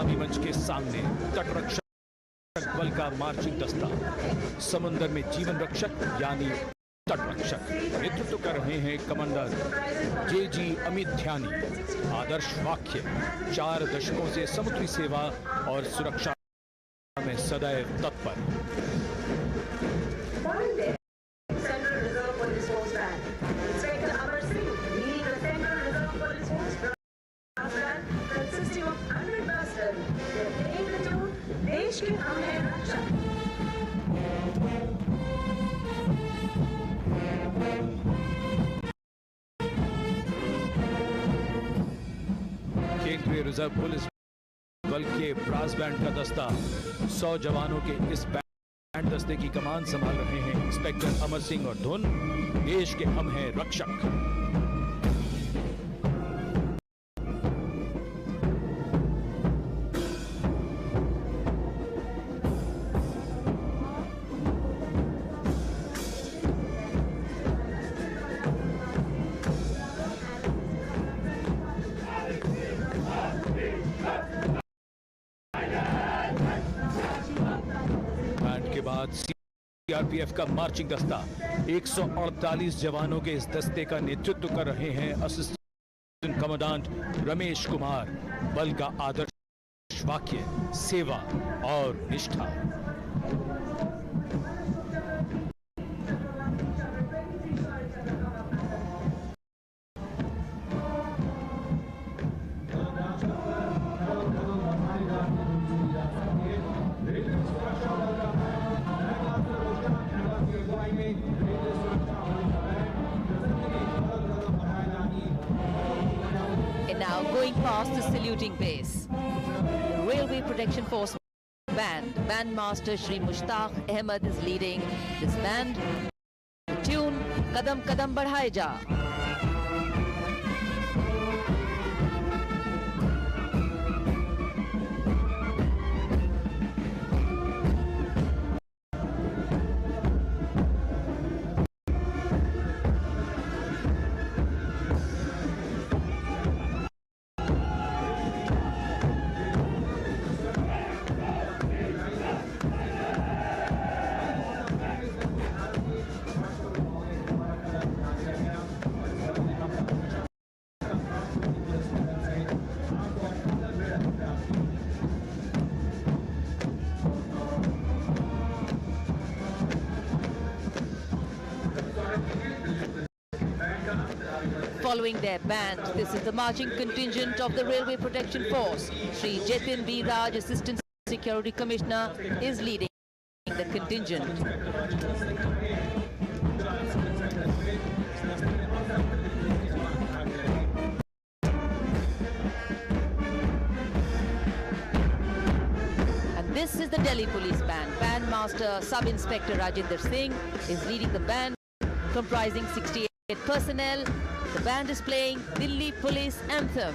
सलामी मंच के सामने तटरक्षक बल का मार्चिंग दस्ता, समंदर में जीवन रक्षक यानी तटरक्षक, नेतृत्व कर रहे हैं कमांडर JG अमित ध्यानी। आदर्श वाक्य, 4 दशकों से समुद्री सेवा और सुरक्षा में सदैव तत्पर। देश के हम हैं रक्षक। केंद्रीय रिजर्व पुलिस बल के ब्रास बैंड का दस्ता 100 जवानों के इस बैंड दस्ते की कमान संभाल रहे हैं इंस्पेक्टर अमर सिंह और धुन। देश के हम हैं रक्षक। CRPF का मार्चिंग दस्ता 148 जवानों के इस दस्ते का नेतृत्व कर रहे हैं असिस्टेंट कमांडेंट रमेश कुमार। बल का आदर्श वाक्य, सेवा और निष्ठा। Now going past the saluting base, the Railway Protection Force band, bandmaster Shri Mushtaq Ahmed is leading this band. The tune Kadam Kadam Badhaye Ja. Following their band, this is the marching contingent of the Railway Protection Force. Shri Jatin B. Raj, Assistant Security Commissioner, is leading the contingent. And this is the Delhi Police Band. Bandmaster Sub-Inspector Rajinder Singh is leading the band, comprising 68 personnel. The band is playing Delhi Police Anthem.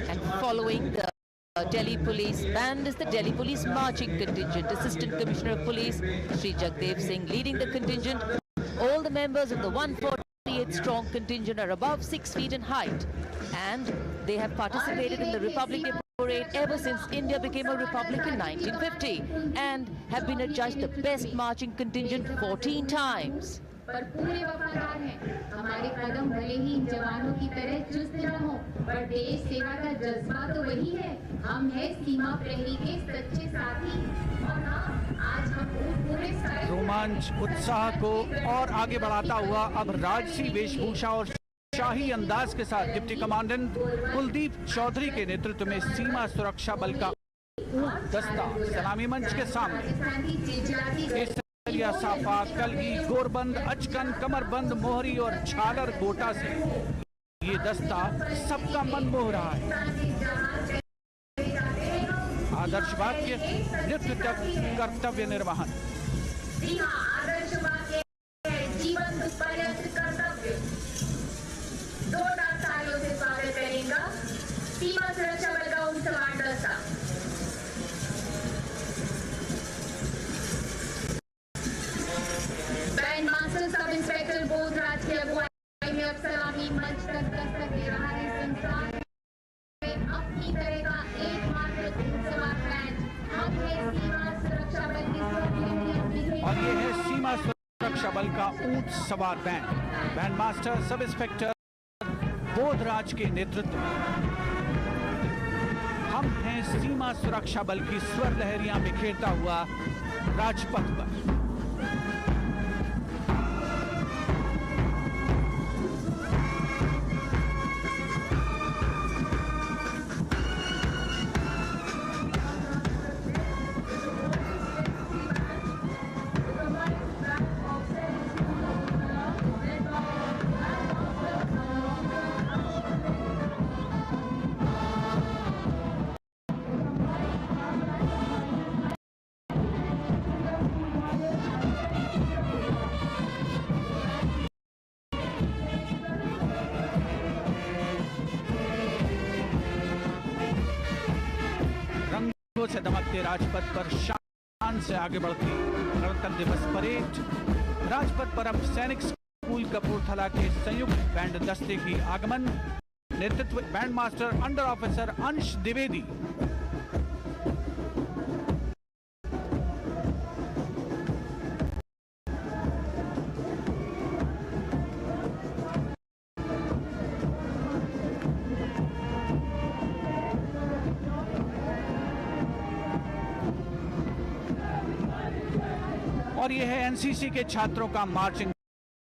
And following the Delhi Police Band is the Delhi Police Marching Contingent. Assistant Commissioner of Police Shri Jagdev Singh leading the contingent. All the members of the 148 strong contingent are above 6 feet in height, and they have participated in the Republic Day Parade ever since India became a republic in 1950 and have been adjudged the best marching contingent 14 times. पर पूरे वफादार हैं। हमारे कदम भले ही जवानों की तरह चुस्त न हो, पर देश सेवा का जज्बा तो वही है। हम हैं सीमा प्रहरी के सच्चे साथी, और हाँ, आज हम पूरे रोमांच उत्साह को और आगे बढ़ाता हुआ अब राजसी वेशभूषा और शाही अंदाज के साथ डिप्टी कमांडेंट कुलदीप चौधरी के नेतृत्व में सीमा सुरक्षा बल का दस्ता सलामी मंच के सामने साफा, कलगी, गोरबंद, अचकन, कमरबंद, मोहरी और झालर गोटा से ये दस्ता सबका मन मोह रहा है। आदर्श वाक्य, नृत्य कर्तव्य निर्वहन। आदर्श वाक्य जीवन पर्यंत कर्तव्य। 2 तालियों से स्वागत करेगा सीमा सुरक्षा बल का उनसवार दस्ता। की तरह का एकमात्र सवार बैंड हम है सीमा सुरक्षा बल की और ये है सीमा सुरक्षा बल का ऊंट सवार band. Band master sub inspector Bodhraj के नेतृत्व में हम हैं सीमा सुरक्षा बल की स्वर लहरियां बिखेरता हुआ राजपथ पर। से दमकते राजपथ पर शान से आगे बढ़ती गणतंत्र दिवस परेड। राजपथ पर अब सैनिक स्कूल कपूरथला के संयुक्त बैंड दस्ते की आगमन। नेतृत्व बैंड मास्टर अंडर ऑफिसर अंश द्विवेदी। और यह है एनसीसी के छात्रों का मार्चिंग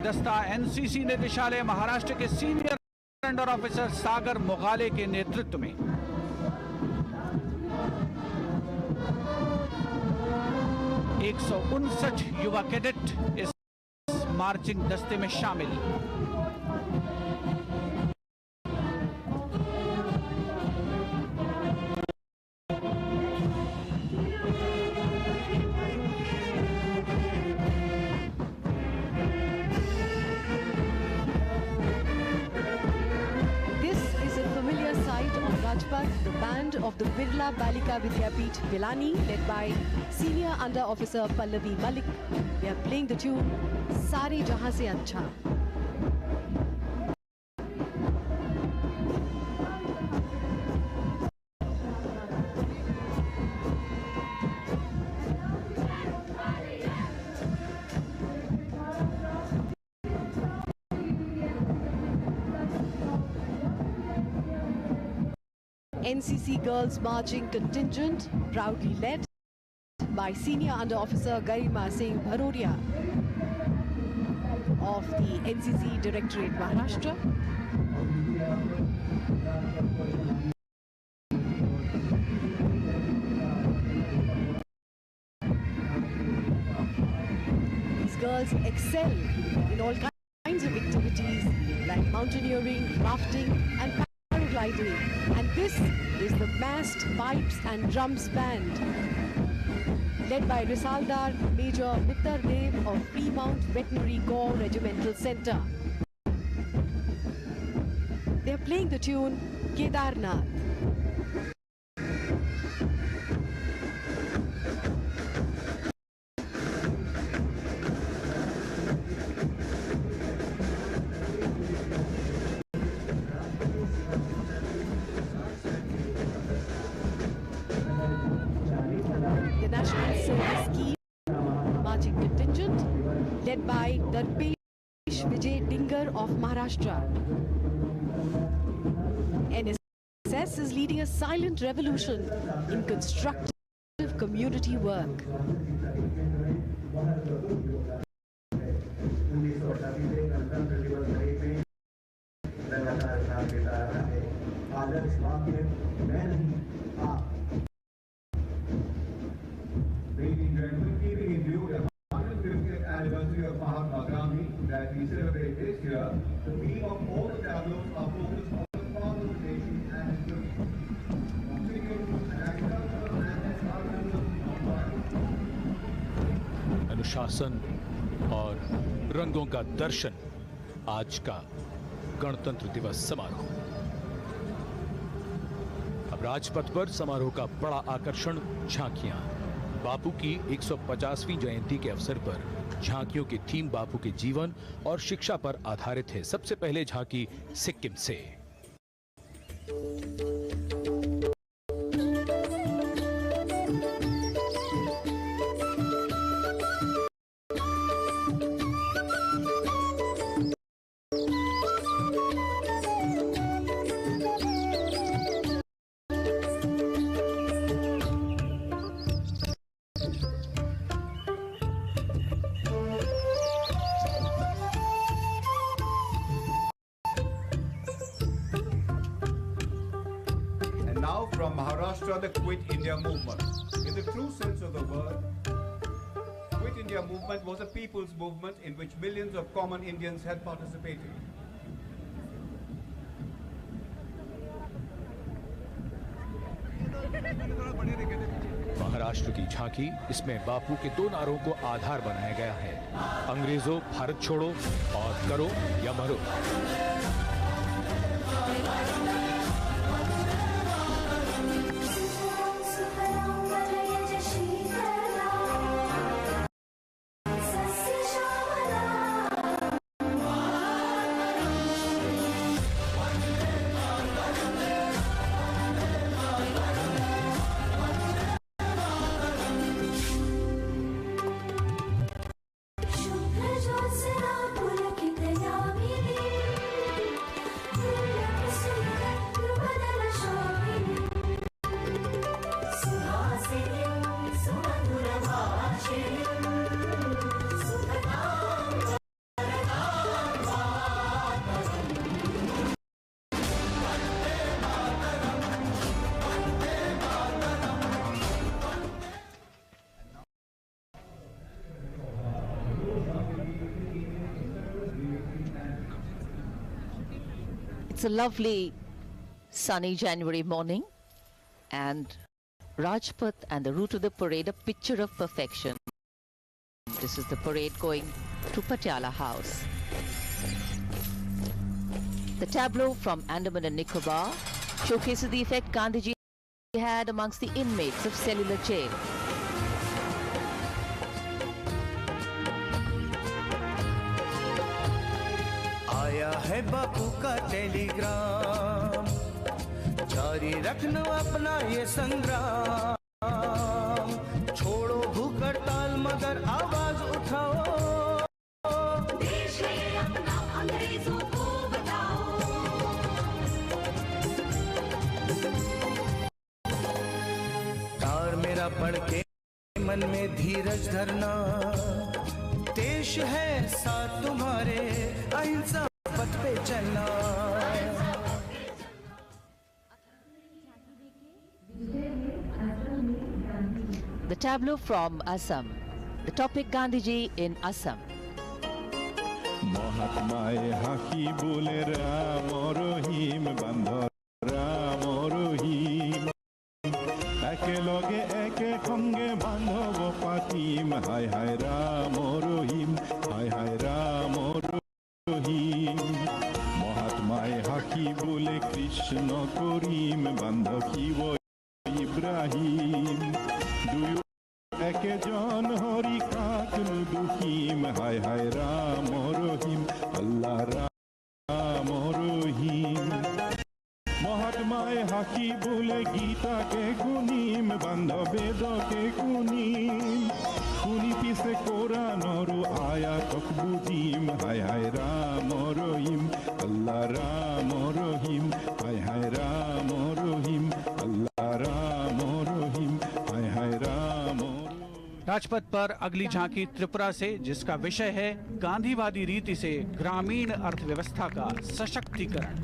दस्ता। एनसीसी निदेशालय महाराष्ट्र के सीनियर अंडर ऑफिसर सागर मोगाले के नेतृत्व में 159 युवा कैडेट इस मार्चिंग दस्ते में शामिल। The band of the Birla Balika Vidyapeeth Pilani, led by Senior Under Officer Pallavi Malik. They are playing the tune Sare Jahan Se Acha. NCC Girls Marching Contingent, proudly led by Senior Under Officer Garima Singh Bharodia of the NCC Directorate Maharashtra. These girls excel in all kinds of activities like mountaineering, rafting and paragliding. And this is the massed pipes and drums band, led by Risaldar Major Mittar Dev of Fremont Veterinary Corps Regimental Center. They are playing the tune Kedarnath. The National Service Scheme Marching Contingent, led by Darpesh Vijay Dinger of Maharashtra. NSS is leading a silent revolution in constructive community work. Keeping in view the 150th anniversary of Mahatma Gandhi that we celebrate this year, the theme of all the tableaus are focused on the father of the nation and his अनुशासन और रंगों का दर्शन आज का गणतंत्र दिवस समारोह। अब राजपथ पर समारोह का बड़ा आकर्षण झांकियां। बापू की 150वीं जयंती के अवसर पर झांकियों की थीम बापू के जीवन और शिक्षा पर आधारित है। सबसे पहले झांकी सिक्किम से। Maharashtra, the Quit India movement. In the true sense of the word, Quit India movement was a people's movement in which millions of common Indians had participated. Maharashtra की झांकी, इसमें बापू के दो नारों को आधार बनाया गया है, अंग्रेजों भारत छोड़ो और करो या मरो। It's a lovely sunny January morning, and Rajpath and the route of the parade, a picture of perfection. This is the parade going to Patiala House. The tableau from Andaman and Nicobar showcases the effect Gandhiji had amongst the inmates of cellular jail. आया है बापू का Telegram, जारी रखना अपना ये संग्राम, छोड़ो भूख हड़ताल मगर आवाज उठाओ, देश है अपना अंग्रेजों को बताओ। तार मेरा पढ़ के मन में धीरज धरना, देश है साथ तुम्हारे, अहिंसा पथ पे चलना। The tableau from Assam. The topic Gandhiji in Assam. মহাত্মায় হাকি বলে রাম রহিম বান্ধ রাম রহিম, একেলগে একে সঙ্গে বান্ধব পাতিম, হায় হায় রাম রহিম, হায় হায় রাম রহিম। মহাত্মায় হাকি বলে কৃষ্ণ করিম, বান্ধ শিব ইব্রাহিম, দুয়ো একেজন হরি কাকনু দুহিম, হায় হায় রাম রহিম, আল্লাহ রাম রহিম। মহাত্মায় হাকি বলে গীতাকে গুনিম, বান্ধ বেদকে গুনিম, শুনি পিছে কোরআনৰো আয়াতক বুজিম, হায় হায় ৰাম ৰহিম, আল্লাহ ৰাম ৰহিম, হায় হায় ৰাম ৰহিম, আল্লাহ ৰাম ৰহিম, হায় হায় ৰাম। राजपथ पर अगली झांकी त्रिपुरा से, जिसका विषय है गांधीवादी रीति से ग्रामीण अर्थव्यवस्था का सशक्तिकरण।